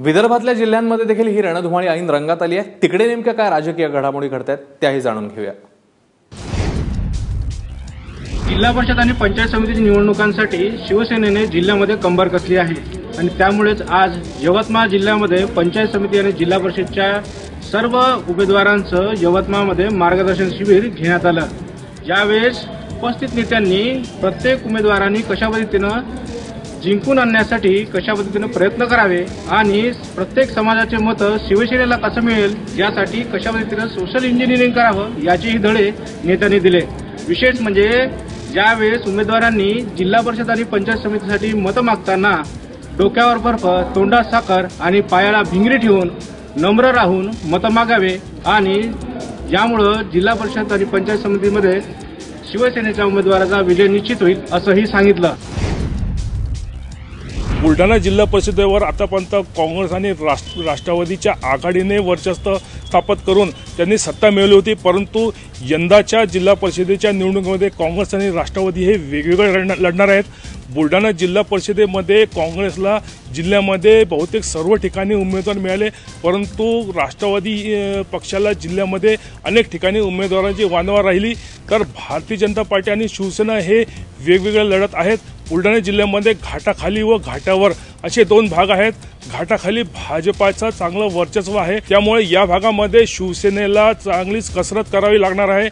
विदर्भातल्या जिल्ह्यांमध्ये देखील ही रणधुमाळी ऐन रंगात आली आहे। तिकडे नेमक्या काय राजकीय घडामोडी घडतायत त्याही जाणून घेऊया। जिल्हा परिषद आणि पंचायत समितीच्या निवडणुकांसाठी शिवसेनेने जिल्ह्यामध्ये कंबर कसली आहे आणि त्यामुळेच आज यवतमाळ जिल्ह्यामध्ये पंचायत समिती आणि जिल्हा परिषदच्या सर्व उमेदवारांचं यवतमाळमध्ये मार्गदर्शन शिबिर घेण्यात आलं। यावेळेस उपस्थित नेत्यांनी प्रत्येक उमेदवारांनी कशा पद्धतीनं जिंकून आणण्यासाठी कशा पद्धतीने प्रयत्न करावे आणि प्रत्येक समाजाचे मत शिवसेनेला कसं मिळेल यासाठी कशा पद्धतीने सोशल इंजिनिअरिंग करावं याचेही धडे नेत्यांनी दिले। विशेष म्हणजे ज्यावेळेस उमेदवारांनी जिल्हा परिषद आणि पंचायत समितीसाठी मत मागताना डोक्यावर बर्फ, तोंडात साखर आणि पायाला भिंगरी ठेवून नम्र राहून मत मागावे आणि यामुळे जिल्हा परिषद आणि पंचायत समितीमध्ये शिवसेनेच्या उमेदवाराचा विजय निश्चित होईल असंही सांगितलं। बुलढाणा जिल्हा परिषदेवर आतापर्यंत काँग्रेस आणि राष्ट्रवादीच्या आघाडीने वर्चस्व स्थापित करून त्यांनी सत्ता मिळवली होती, परंतु यंदाच्या जिल्हा परिषदेच्या निवडणुकीमध्ये काँग्रेस आणि राष्ट्रवादी हे वेगवेगळे लढणार आहेत। बुलढाणा जिल्हा परिषदेमध्ये काँग्रेसला जिल्ह्यामध्ये बहुतेक सर्व ठिकाणी उमेदवार मिळाले, परंतु राष्ट्रवादी पक्षाला जिल्ह्यामध्ये अनेक ठिकाणी उमेदवारांची वानवा राहिली। तर भारतीय जनता पार्टी आणि शिवसेना हे वेगवेगळे लढत आहेत। बुलढाणा जिल्ह्यामध्ये घाटाखाली व घाटावर असे दोन भाग आहेत। घाटाखाली भाजपाचं चांगलं वर्चस्व आहे, त्यामुळे या भागामध्ये शिवसेनेला चांगलीच कसरत करावी लागणार आहे।